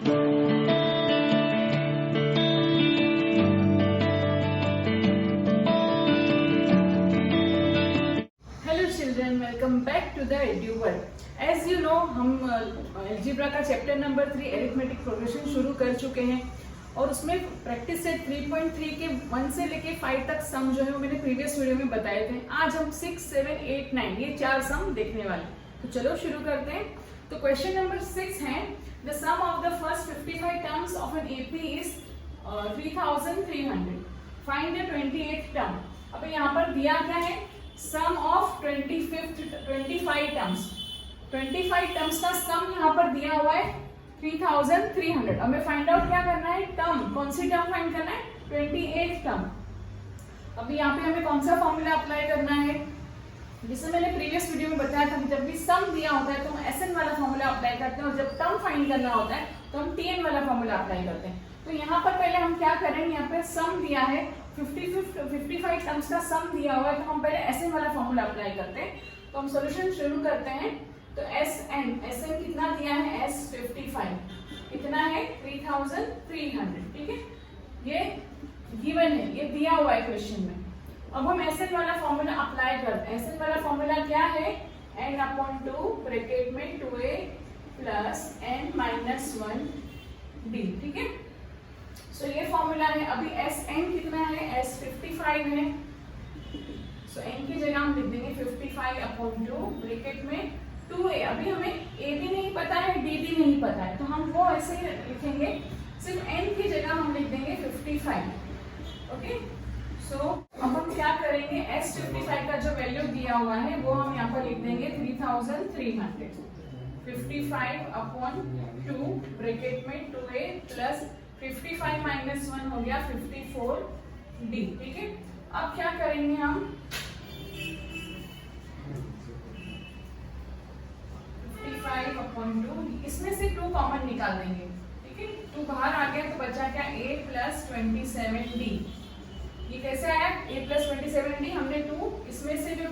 Welcome back to the Edu World. As you know, हम algebra का chapter number 3 arithmetic progression शुरू कर चुके हैं और उसमें प्रैक्टिस सेट 3.3 के 1 से लेके 5 तक सम जो है वो मैंने प्रीवियस वीडियो में बताए थे। आज हम 6, 7, 8, 9 ये 4 सम देखने वाले। तो चलो शुरू करते हैं। तो क्वेश्चन नंबर 6 है, the sum of the first 55 terms of an AP is 3300, find the 28th term. अब यहाँ पर दिया क्या है, सम ऑफ 25 टर्म्स। 25 टर्म्स का सम यहाँ पर दिया हुआ है 3300। हमें फाइंड आउट क्या करना है, टर्म, कौन सी टर्म फाइंड करना है, 28 टर्म। अभी यहाँ पे हमें कौन सा फॉर्मूला अप्लाई करना है, जिसे मैंने प्रीवियस वीडियो में बताया था कि जब भी सम दिया होता है तो हम एसएन वाला फॉर्मूला अप्लाई करते हैं और जब टर्म फाइंड करना होता है तो हम टीएन वाला फॉर्मूला अप्लाई करते हैं। तो यहाँ पर पहले हम क्या करेंगे, यहाँ पे सम दिया है 55 टर्म्स का सम दिया हुआ है, तो हम पहले एसएन वाला फॉर्मूला अप्लाई करते हैं। तो हम सॉल्यूशन शुरू करते हैं। तो एसएन कितना दिया है, एस 55 कितना है 3300, ठीक है, ये गिवन है, ये दिया हुआ है क्वेश्चन में। अब हम एसएन वाला फॉर्मूला अप्लाई करते हैं। एसएन वाला फॉर्मूला क्या है, n/2 ब्रैकेट में 2a प्लस n-1 d, ठीक है। सो ये फॉर्मूला है। अभी Sn कितना है, S 55 है। सो n की जगह हम लिख देंगे 55/2 ब्रैकेट में 2a। अभी हमें a भी नहीं पता है, d भी नहीं पता है, तो हम वो ऐसे ही लिखेंगे, सिर्फ n की जगह हम लिख देंगे 55। ओके, सो अब हम क्या करेंगे, S 55 का जो वैल्यू दिया हुआ है वो हम यहाँ पर लिख देंगे 3300। 55/2 ब्रैकेट में 2a प्लस 55-1 हो गया 54d, ठीक है। अब क्या करेंगे हम, 55/2, इसमें से 2 कॉमन निकाल देंगे, ठीक है। 2 बाहर आ गया तो बचा क्या, a प्लस 27d। ये कैसे आया, a प्लस 27d, हमने 2 इसमें से जो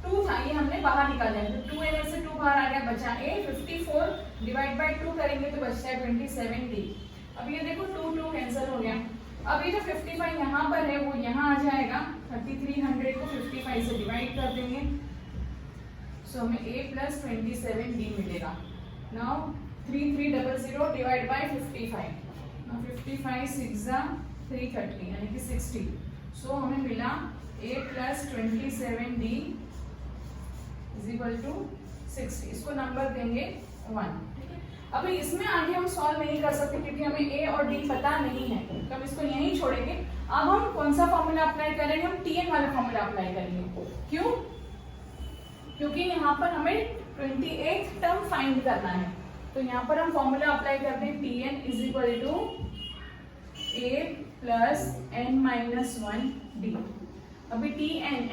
2 था ये हमने बाहर निकाल दिया, तो 2a में से 2 बाहर आ गया, बचा a। 54 डिवाइड बाय 2 करेंगे तो बचता है 27d। अब ये देखो 2 कैंसिल हो गया। अब ये जो 55 यहाँ पर है वो यहाँ आ जाएगा, 3300 को 55 से डिवाइड कर देंगे, सो हमें a प्लस 27d मिलेगा। नाउ 3300 डिवाइड बाय 55, नाउ 55 6 330 यानी कि 60, सो हमें मिला a plus 27d is equal to 60। इसको नंबर देंगे 1। अभी इसमें आगे हम सॉल्व नहीं कर सकते क्योंकि हमें a और d पता नहीं है, तो हम इसको यहीं छोड़ेंगे। अब हम कौन सा फॉर्मूला अप्लाई करेंगे, हम tn वाला फॉर्मूला अप्लाई करेंगे। क्यों, क्योंकि यहाँ पर हमें 28th टर्म फाइंड करना है, तो यहाँ पर हम फॉर्मूला अप्लाई करते हैं tn is equal to a plus n-1 d। अभी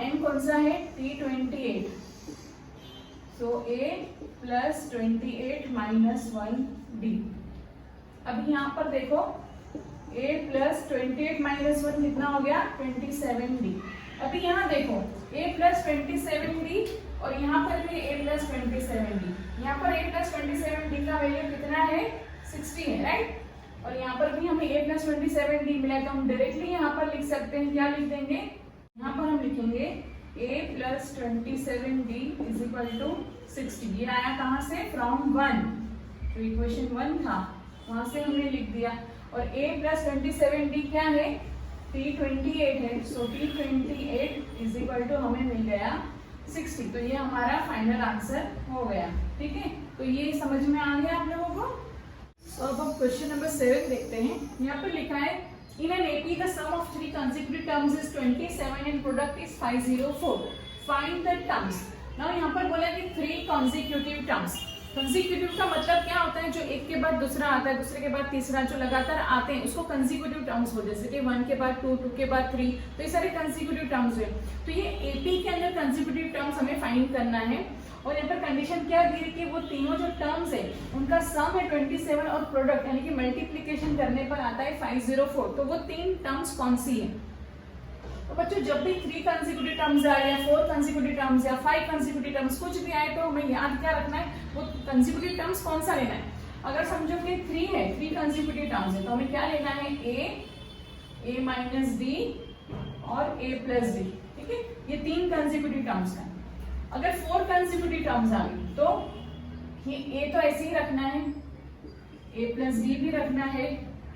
n कौन सा है, t28, so a plus 28-1 d। अभी यहाँ पर देखो a प्लस 28-1 कितना हो गया, 27d। अभी यहाँ देखो a प्लस 27d और यहाँ पर भी a प्लस 27d। यहाँ पर a प्लस 27d का वैल्यू कितना है, 60 है, राइट। और यहाँ पर भी हमें a प्लस 27d मिला, तो हम डायरेक्टली यहाँ पर लिख सकते हैं, क्या लिख देंगे, यहाँ पर हम लिखेंगे a plus 27d is equal to 60। ये आया कहाँ से, फ्रॉम 1, तो इक्वेशन 1 था, वहां से हमने लिख दिया। और a प्लस 27d क्या है, t28 है, सो t28 इज इक्वल टू हमें मिल गया 60। तो ये हमारा फाइनल आंसर हो गया, ठीक है। तो ये समझ में आ गया आप लोगों को। तो अब हम क्वेश्चन नंबर 7 देखते हैं। यहाँ पर लिखा है, in an AP the sum of 3 consecutive terms is 27 and product is 504, find the terms। Now यहाँ पर बोला कि 3 consecutive terms। कंसेक्यूटिव का मतलब क्या होता है, जो एक के बाद दूसरा आता है, दूसरे के बाद तीसरा, जो लगातार आते हैं उसको कंसेक्यूटिव टर्म्स बोलते हैं। जैसे कि 1 के बाद 2, 2 के बाद 3, तो ये सारे कंसेक्यूटिव टर्म्स हुए। तो ये एपी के अंदर कंसेक्यूटिव टर्म्स हमें फाइंड करना है। और यहाँ पर कंडीशन क्या दी है कि वो तीनों जो टर्म्स है उनका सम है 27 और प्रोडक्ट यानी कि मल्टीप्लिकेशन करने पर आता है 504। तो वो 3 टर्म्स कौन सी है। तो बच्चों जब भी 3 कंसेक्यूटिव टर्म्स आए या 4 कंसेक्यूटिव टर्म्स या 5 कंसेक्यूटिव टर्म्स कुछ भी आए तो हमें याद क्या रखना है, वो कंसेक्यूटिव टर्म्स कौन सा लेना है। अगर समझो कि 3 है, 3 कंसेक्यूटिव टर्म्स है, तो हमें क्या लेना है, ए माइनस डी और ए प्लस डी, ठीक है, ये 3 कंसेक्यूटिव टर्म्स है। अगर 4 कंसेक्यूटिव टर्म्स आ गई तो ये ए तो ऐसे ही रखना है, ए प्लस डी भी रखना है,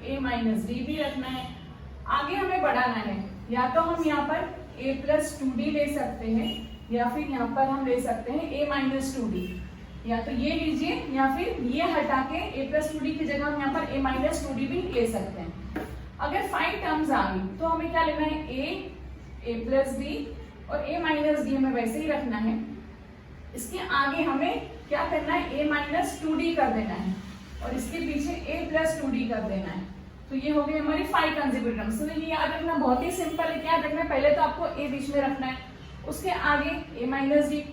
ए माइनस डी भी रखना है। आगे हमें बढ़ाना है, या तो हम यहाँ पर ए प्लस 2डी ले सकते हैं, या फिर यहाँ पर हम ले सकते हैं ए माइनस 2डी, या तो ये लीजिए या फिर ये हटा के ए प्लस 2डी की जगह हम यहाँ पर ए माइनस 2डी भी ले सकते हैं। अगर 5 टर्म्स आ गई तो हमें क्या लेना है, ए प्लस डी और ए माइनस डी हमें वैसे ही रखना है। इसके आगे हमें क्या करना है, ए माइनस 2डी कर देना है और इसके पीछे ए प्लस 2डी कर देना है। तो ये हो गई हमारी 5 कंसेक्यूटिव टर्म्स। तो ये याद रखना बहुत ही सिंपल है, क्या रखना है, पहले तो आपको ए बीच में रखना है, उसके आगे ए माइनस डी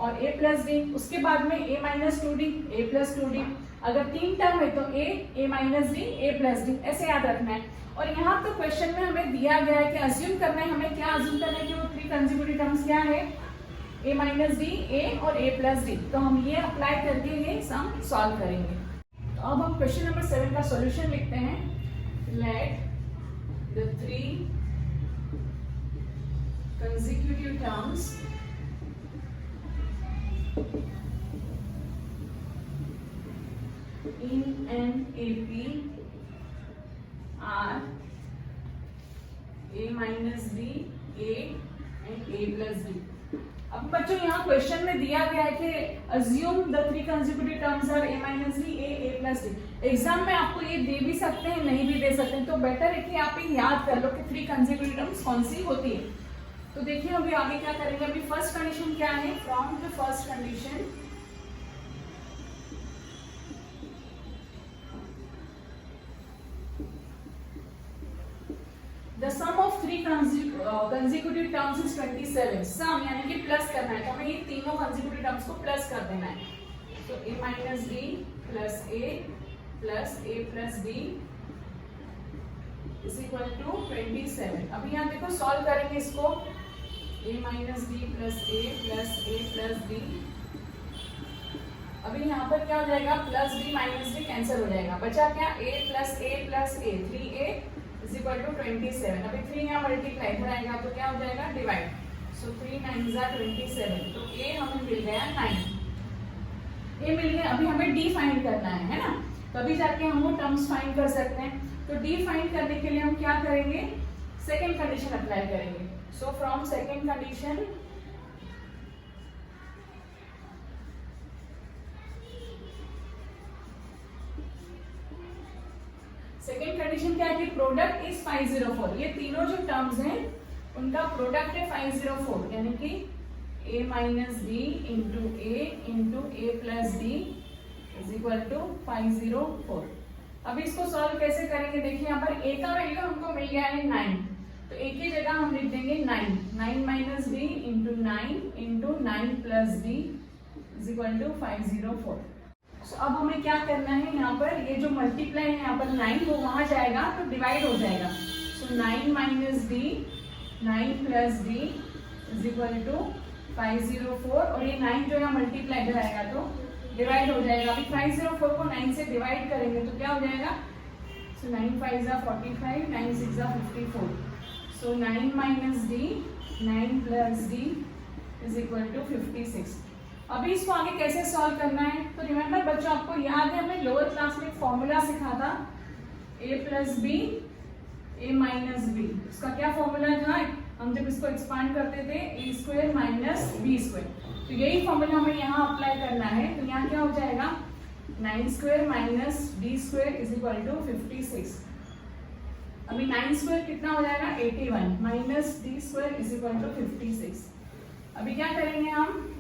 और ए प्लस डी, उसके बाद में ए माइनस 2डी, ए प्लस 2डी। अगर 3 टर्म है तो ए माइनस डी, ए प्लस डी, ऐसे याद रखना है। और यहाँ तो क्वेश्चन में हमें दिया गया है कि अज्यूम करना है, हमें क्या अज्यूम करना है कि वो 3 कंसेक्यूटिव टर्म्स क्या है, ए माइनस डी, ए और ए प्लस डी। तो हम ये अप्लाई करके ये सम सॉल्व करेंगे। तो अब हम क्वेश्चन नंबर 7 का सॉल्यूशन लिखते हैं। Let the 3 consecutive terms in an AP are a minus b, a and a plus b। अब बच्चों यहाँ क्वेश्चन में दिया गया है कि assume the 3 consecutive terms are a minus b, a plus d। Exam में आपको ये दे भी सकते हैं, नहीं भी दे सकते हैं, तो बेटर है कि आप ये याद कर लो कि 3 consecutive terms कौन सी होती है। तो देखिए अभी आगे क्या करेंगे। अभी फर्स्ट कंडीशन क्या है, from the first condition the sum of 3 consecutive terms is 27। Sum यानी कि प्लस करना है, तो हमें ये तीनों consecutive terms को प्लस कर देना है। तो a minus d plus a plus d is equal to 27। अभी यहाँ देखो सॉल्व करेंगे इसको, a minus d plus a plus d. अभी यहाँ पर क्या हो जाएगा, plus d minus d cancel हो जाएगा, बचा क्या, a plus a 3a is equal to 27। अभी 3 यहाँ मल्टीप्लाई इधर आएगा तो क्या हो जाएगा, डिवाइड। सो 3 9 27। तो a हमें मिल गया 9, a मिल गया। अभी हमें d फाइंड करना है ना, तभी जाके हम वो टर्म्स फाइंड कर सकते हैं। तो d फाइंड करने के लिए हम क्या करेंगे, सेकेंड कंडीशन अप्लाई करेंगे। सो फ्रॉम सेकेंड कंडीशन क्या है कि प्रोडक्ट इज 504। ये तीनों जो टर्म्स हैं उनका प्रोडक्ट है 504, यानी कि a minus d into a plus d is equal to 504। अब इसको सॉल्व कैसे करेंगे, देखिए यहाँ पर a का वैल्यू हमको मिल गया है 9, तो a की जगह हम लिख देंगे 9 minus d into 9 plus d is equal to 504। So, अब हमें क्या करना है, यहाँ पर ये जो मल्टीप्लाई है यहाँ पर 9 वो वहां जाएगा तो डिवाइड हो जाएगा। So 9 minus d 9 plus d is equal to 504, और ये 9 जो है मल्टीप्लाई इधर आएगा तो डिवाइड हो जाएगा। अभी 504 को 9 से डिवाइड करेंगे तो क्या हो जाएगा, सो 9 5 जा 45, 9 6 जा 54। So 9 minus d 9 plus d is equal to 56। अभी इसको आगे कैसे सॉल्व करना है, तो रिमेंबर बच्चों आपको याद है हमें लोअर क्लास में एक फॉर्मूला सीखा था, a plus b a minus b. इसका क्या फॉर्मूला था, हम जब इसको एक्सपांड करते थे ए स्क्वायर माइनस बी स्क्वायर, तो यही फॉर्मूला हमें यहाँ अप्लाई करना है। तो यहाँ क्या हो जाएगा, 9 square minus d square is equal to 56। अभी 9 स्क्वायर कितना हो जाएगा, 81 minus d square is equal to 56। अभी क्या करेंगे हम,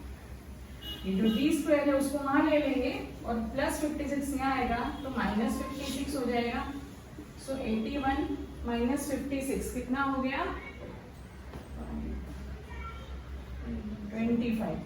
ये जो डी स्क्वायर है उसको वहां ले लेंगे और प्लस 56 यहाँ आएगा तो माइनस 56 हो जाएगा। सो 81 माइनस 56 कितना हो गया, 25।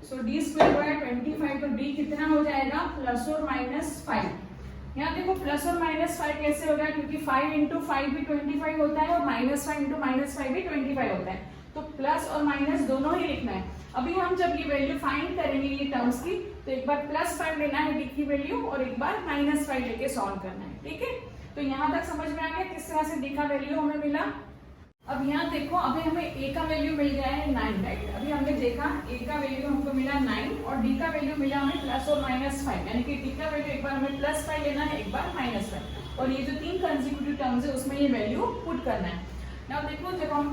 सो डी स्क्वायर हो गया 25, तो डी कितना हो जाएगा, प्लस और माइनस 5। यहाँ देखो प्लस और माइनस 5 कैसे हो गया, क्योंकि 5 इंटू 5 भी 25 होता है और माइनस 5 इंटू माइनस 5 भी 25 होता है। तो प्लस और माइनस दोनों ही लिखना है। अभी हम जब ये वैल्यू फाइंड करेंगे ये टर्म्स की, तो एक बार +5 लेना है डी की वैल्यू और एक बार -5 लेके सॉल्व करना है, ठीक है। तो यहाँ तक समझ में आ गया किस तरह से डी का वैल्यू हमें मिला। अब यहाँ देखो, अभी हमें ए का वैल्यू मिल गया है 9, राइट। अभी हमने देखा ए का वैल्यू हमको मिला 9 और डी का वैल्यू मिला हमें प्लस और -5, यानी कि डी का वैल्यू एक बार हमें +5 लेना है, एक बार -5, और ये जो 3 कंसेक्यूटिव टर्म्स है उसमें ये वैल्यू पुट करना है। नाउ देखो, जब हम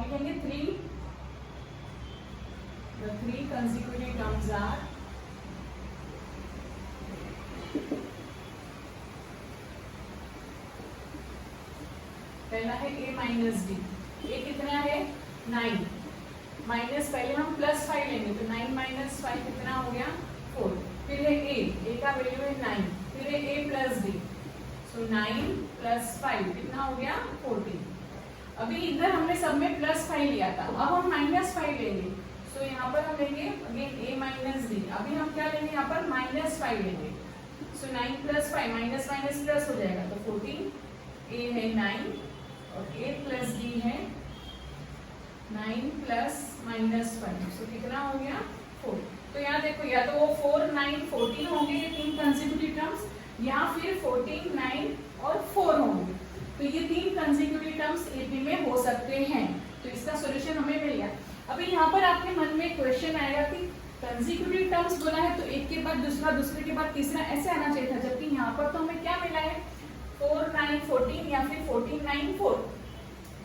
लिखेंगे 3, the 3 consecutive terms are पहला है a माइनस डी। ए कितना है 9, माइनस पहले हम +5 लेंगे तो 9 - 5 कितना हो गया 4। फिर है a का वैल्यू है 9, फिर है a प्लस डी, सो 9 + 5 कितना हो गया 14। अभी इधर हमने सब में +5 लिया था, अब हम -5 लेंगे, सो यहाँ पर हम लेंगे अगेन a माइनस डी। अभी हम क्या लेंगे यहाँ पर -5 लेंगे, सो 9 + 5 माइनस माइनस प्लस हो जाएगा तो 14। a है 9 और a प्लस डी है 9 + -5, सो कितना हो गया 4। तो यहाँ देखो, या तो वो 4, 9, 14 होंगे ये 3 कंसेक्यूटिव टर्म्स, या फिर 14, 9 और 4 होंगे। तो ये 3 कंसेक्यूटिव टर्म्स एपी में हो सकते हैं। तो इसका सॉल्यूशन हमें मिल गया। अभी यहाँ पर आपके मन में क्वेश्चन आएगा कि कंसेक्यूटिव टर्म्स बोला है तो एक के बाद दूसरा, दूसरे के बाद तीसरा, ऐसे आना चाहिए था, जबकि यहाँ पर तो हमें क्या मिला है 4, 9, 14 या फिर 14, 9, 4।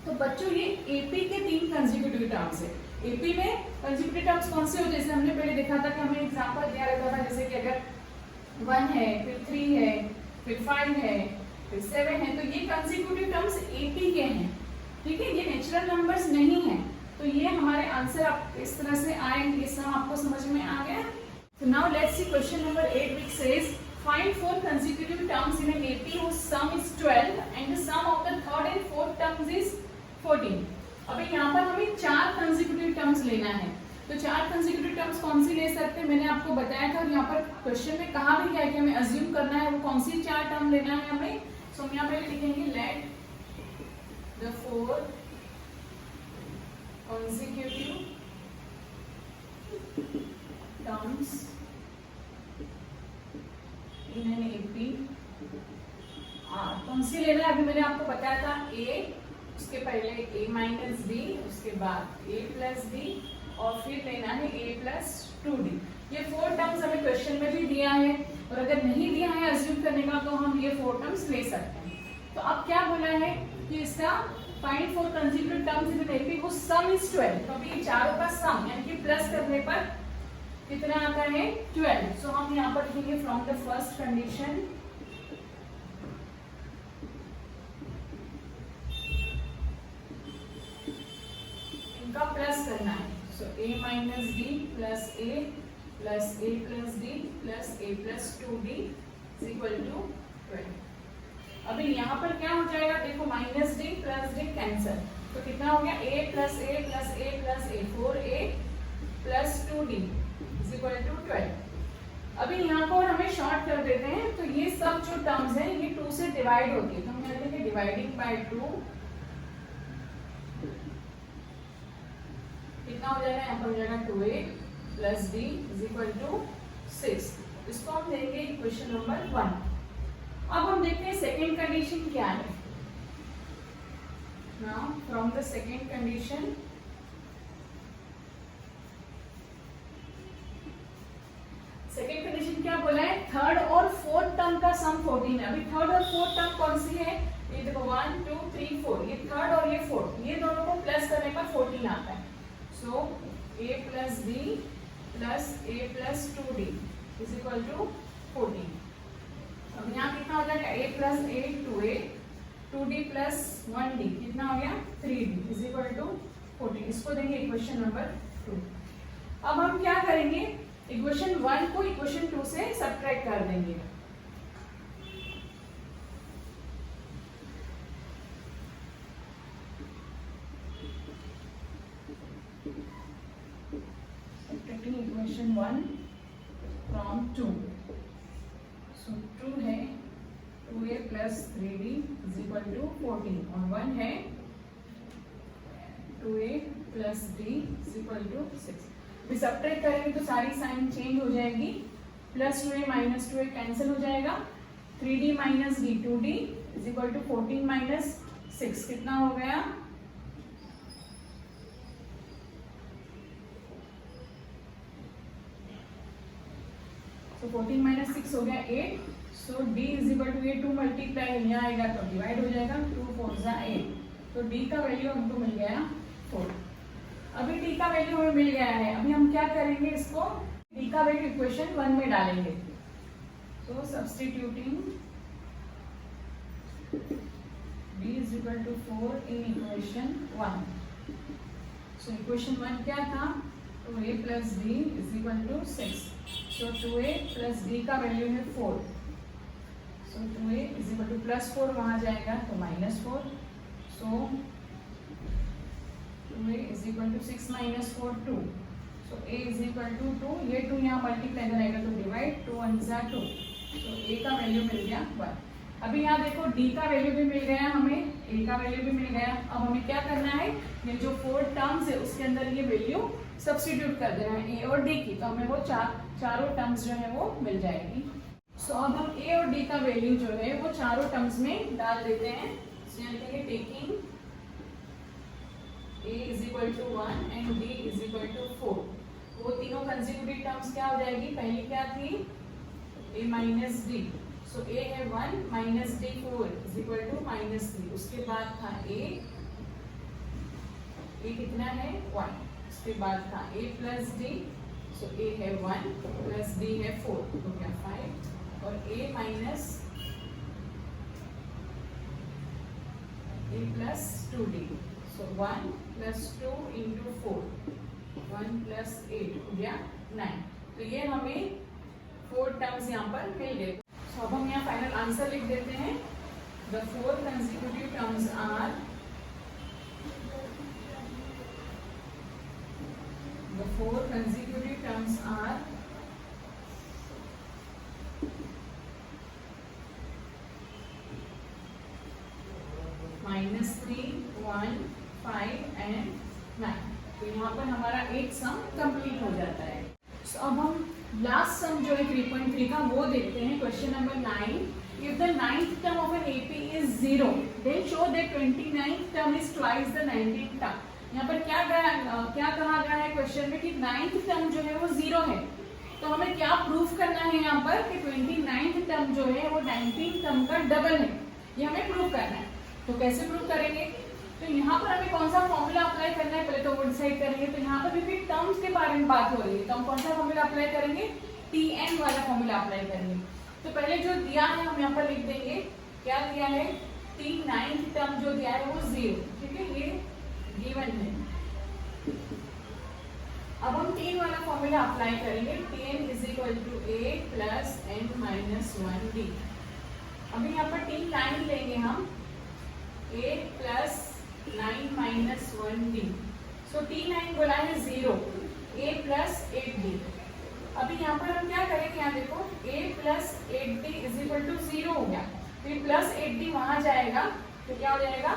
तो बच्चों ये एपी के 3 कंसेक्यूटिव टर्म्स है। एपी में कंसेक्यूटिव टर्म्स कौन से होते हैं, जैसे हमने पहले देखा था कि हमें एग्जांपल दिया रहता था, जैसे कि अगर 1 है, फिर 3 है, फिर 5 है, फिर 7 है, तो ये कंसेक्यूटिव टर्म्स एपी के हैं, ठीक है, ये नेचुरल नंबर्स नहीं है। तो ये हमारे आंसर आप इस तरह से आएंगे। इस तरह आपको समझ में आ गया। So now let's see question number 8, which says find 4 consecutive terms in an AP whose sum is 12 and the sum of the third and fourth terms is 14। अभी यहाँ पर हमें 4 consecutive terms लेना है। तो 4 consecutive terms कौन सी ले सकते हैं, मैंने आपको बताया था, और यहाँ पर क्वेश्चन में कहा भी गया है कि हमें अज्यूम करना है वो कौन सी 4 टर्म लेना है हमें। सो हम यहाँ पे लिखेंगे late the 4 consecutive terms in an AP कौन सी लेना है, अभी मैंने आपको बताया था a, उसके पहले a माइनस डी, उसके बाद a प्लस डी, और फिर लेना है a प्लस 2d। ये 4 टर्म्स हमें क्वेश्चन में भी दिया है, और अगर नहीं दिया है अज्यूम करने का तो हम ये 4 टर्म्स ले सकते हैं। तो अब क्या बोला है कि इसका find 4 consecutive terms in an AP whose sum is 12। तो अभी चारों का सम यानी कि प्लस करने पर कितना आता है 12। सो हम यहाँ पर लिखेंगे फ्रॉम द फर्स्ट कंडीशन इनका प्लस करना है। So a minus d plus a plus a plus d plus a plus 2d is equal to 12। अभी यहाँ पर क्या हो जाएगा, देखो minus d plus d cancel, तो कितना हो गया a plus a plus a plus a 4a plus 2d is equal to 12। अभी यहाँ को हमें शॉर्ट कर देते हैं, तो ये सब जो टर्म्स हैं ये 2 से डिवाइड होती है, तो हम यहाँ लिखेंगे डिवाइडिंग बाय 2, कितना हो जाएगा, यहाँ पर हो जाएगा 2a plus d is equal to 6। इसको हम देंगे इक्वेशन नंबर 1। अब हम देखते हैं सेकेंड कंडीशन क्या है। Now from the second condition second condition क्या बोला है, थर्ड और फोर्थ टर्म का सम 14 है। अभी थर्ड और फोर्थ टर्म कौन सी है, ये देखो 1 2 3 4, ये थर्ड और ये फोर्थ, ये दोनों को प्लस करने पर 14 आता है। So a plus d plus a plus 2d is equal to 14। अब यहाँ कितना हो जाएगा, a plus a 2a 2d plus 1d कितना हो गया 3d इज इक्वल टू 14। इसको देंगे इक्वेशन नंबर 2। अब हम क्या करेंगे, इक्वेशन 1 को इक्वेशन 2 से सब्ट्रैक्ट कर देंगे। इक्वेशन 1 फ्रॉम 2, सो 2 है 2a plus 3d is equal to 14 और 1 है 2a plus d is equal to 6। अभी सब्ट्रैक्ट करेंगे तो सारी साइन चेंज हो जाएगी, plus 2a minus 2a cancel हो जाएगा, 3d minus d 2d is equal to 14 minus 6 कितना हो गया, तो 14 माइनस 6 हो गया 8। सो d इज इक्वल टू ये 2 मल्टीप्लाई यहाँ आएगा तो डिवाइड हो जाएगा, 2 4 जा 8, तो d का वैल्यू हमको मिल गया 4। अभी d का वैल्यू हमें मिल गया है, अभी हम क्या करेंगे, इसको d का वैल्यू इक्वेशन 1 में डालेंगे। तो substituting d is equal to 4 in equation 1। So equation 1 क्या था, 2a plus d is equal to 6। So 2a plus d का वैल्यू है 4। So 2a is equal to plus 4 वहां जाएगा तो minus 4। So 2a is equal to 6 minus 4 2। So a is equal to 2, ये 2 यहाँ multiply करेगा तो डिवाइड, 2 1 जा 2। सो a का वैल्यू मिल गया 1। अभी यहाँ देखो d का वैल्यू भी मिल गया हमें, a का वैल्यू भी मिल गया। अब हमें क्या करना है, ये जो 4 टर्म्स है उसके अंदर ये वैल्यू सब्स्टिट्यूट कर देना है a और d की, तो हमें वो चारों टर्म्स जो है वो मिल जाएगी। सो अब हम a और d का वैल्यू जो है वो चारों टर्म्स में डाल देते हैं। सो यहाँ लिखेंगे taking a is equal to 1 and d is equal to 4। वो तीनों कंसेक्यूटिव टर्म्स क्या हो जाएगी, पहली क्या थी a minus d, so a है 1 minus d 4 is equal to minus 3। उसके बाद था a कितना है 1, उसके बाद था a plus D, so a है 1 प्लस d है 4 तो क्या 5, और a minus a plus 2d, so 1 plus 2 into 4, 1 plus 8 हो गया 9। तो ये हमें 4 टर्म्स यहाँ पर मिल गए। सो अब हम यहाँ फाइनल आंसर लिख देते हैं। The 4 consecutive terms are, the 4 consecutive terms are -3, 1, 5 and 9। तो यहाँ पर हमारा एक सम कंप्लीट हो जाता है। So, अब हम लास्ट सम जो है 3.3 का वो देखते हैं। Question number 9, if the 9th term of an AP is 0 then show that 29th term is twice the 19th term। यहाँ पर क्या कहा गया है क्वेश्चन में कि 9th टर्म जो है वो 0 है, तो हमें क्या प्रूफ करना है यहाँ पर कि 29th टर्म जो है वो 19th टर्म का डबल है, ये हमें प्रूफ करना है। तो कैसे प्रूफ करेंगे, तो यहाँ पर हमें कौन सा फॉर्मूला अप्लाई करना है, पहले तो वो डिसाइड करेंगे। तो यहाँ पर भी टर्म्स के बारे में बात हो रही है, तो हम कौन सा फॉर्मूला अप्लाई करेंगे, tn वाला फॉर्मूला अप्लाई करेंगे। तो पहले जो दिया है हम यहाँ पर लिख देंगे, क्या दिया है, 9th टर्म जो दिया है वो 0, ठीक है, ये गिवन है। अब हम 3 वाला फॉर्मूला अप्लाई करेंगे, tn is equal to a plus n minus 1d। अभी यहाँ पर T9 लेंगे हम, a plus 9 minus 1d। So T9 बोला है 0, a प्लस 8d। अभी यहाँ पर हम क्या करेंगे, यहाँ देखो a plus 8d is equal to 0 हो गया, फिर प्लस 8d वहां जाएगा तो क्या हो जाएगा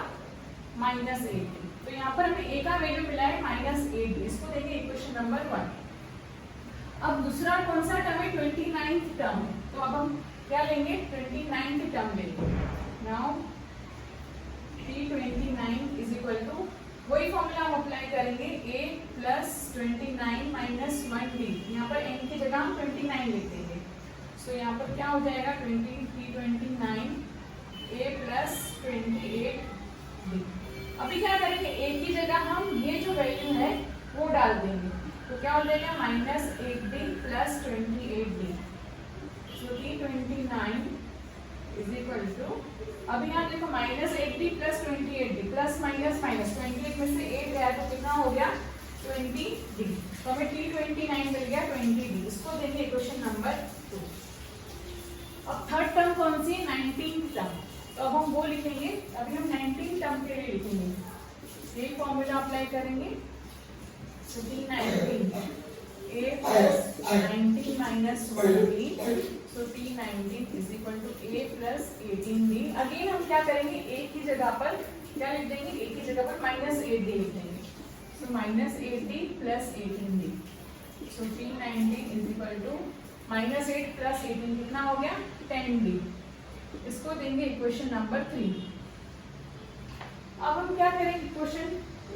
माइनस 8d। तो यहाँ पर हमें a का वैल्यू मिला है -8d, इसको देंगे इक्वेशन नंबर 1। अब दूसरा कौन सा टर्म है, 29th टर्म, तो अब हम क्या लेंगे, 29th टर्म लेंगे। Now T29 is equal to, वही फॉर्मूला हम अप्लाई करेंगे, a प्लस 29 माइनस 1d। यहाँ पर n की जगह हम 29 लिख देंगे। सो यहाँ पर क्या हो जाएगा, T29 a प्लस 28d। अभी क्या करेंगे, a की जगह हम ये जो वैल्यू है वो डाल देंगे, तो क्या हो जाएगा -8d plus 28d। So T29 is equal to, अभी यहाँ देखो -8d plus 28d, plus minus minus 28 में से 8 गया तो कितना हो गया 20d। तो हमें T29 मिल गया 20d, इसको देंगे इक्वेशन नंबर 2। अब थर्ड टर्म कौन सी, 19th टर्म, तो अब हम वो लिखेंगे। अभी हम 19 टर्म के लिए लिखेंगे, यही फॉर्मूला अप्लाई करेंगे। So T19 a plus 19 minus 1d, so T19 is equal to a plus 18d। Again हम क्या करेंगे, a की जगह पर क्या लिख देंगे, a की जगह पर -8d लिख देंगे। So -80 + 18d। सो T90 = -8 + 18 कितना हो गया 10d। इसको देंगे इक्वेशन नंबर 3। अब हम क्या करेंगे, इक्वेशन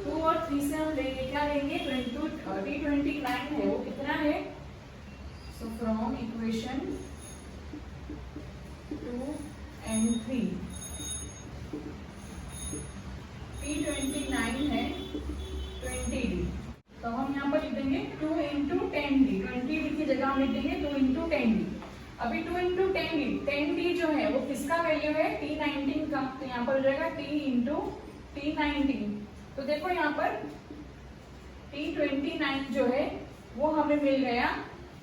2 और 3 से हम लेंगे, क्या लेंगे, T29 है वो कितना है। So from equation 2 and 3 T29 है 20d। तो हम यहाँ पर लिख देंगे 2 × 10d। 20d की जगह हम लिख देंगे 2 × 10d। अभी 2 × 10d, 10d जो है वो किसका वैल्यू है, T19 का। तो यहाँ पर हो जाएगा T × T19। तो देखो यहाँ पर T29 जो है वो हमें मिल गया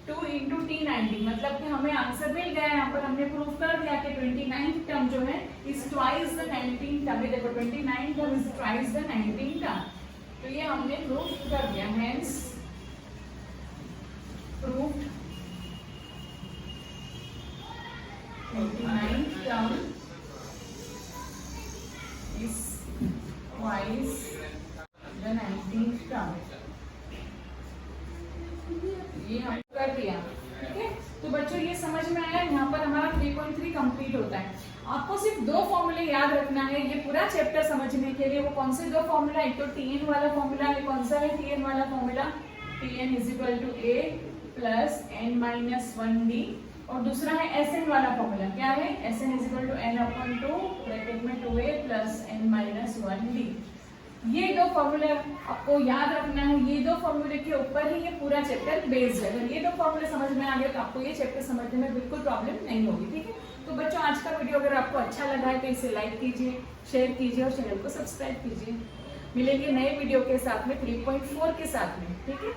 2 × T19, मतलब कि हमें आंसर मिल गया। यहाँ पर हमने प्रूफ कर दिया कि 29 टर्म जो है इज ट्वाइस द 19 टर्म। देखो 29 term is twice the 19 term, तो ये हमने प्रूफ कर दिया। Hence proof 29 term is twice the 19th term। ये हम कर दिया, ठीक है। तो बच्चों ये समझ में आया, यहाँ पर हमारा 3.3 कंप्लीट होता है। आपको सिर्फ 2 फॉर्मूले याद रखना है ये पूरा चैप्टर समझने के लिए। वो कौन से 2 फॉर्मूला, एक तो Tn वाला फॉर्मूला है, कौन सा है Tn वाला फॉर्मूला, Tn = A + n-1d, और दूसरा है Sn वाला फॉर्मूला, क्या है, Sn = n/2 ब्रैकेट में 2a + n-1d। ये 2 फॉर्मूले आपको याद रखना है। ये 2 फॉर्मूले के ऊपर ही ये पूरा चैप्टर बेस्ड है। अगर ये 2 फॉर्मूले समझ में आ गए तो आपको ये चैप्टर समझने में बिल्कुल प्रॉब्लम नहीं होगी, ठीक है। तो बच्चों आज का वीडियो अगर आपको अच्छा लगा है तो इसे लाइक कीजिए, शेयर कीजिए और चैनल को सब्सक्राइब कीजिए। मिलेंगे नए वीडियो के साथ में 3.4 के साथ में, ठीक है।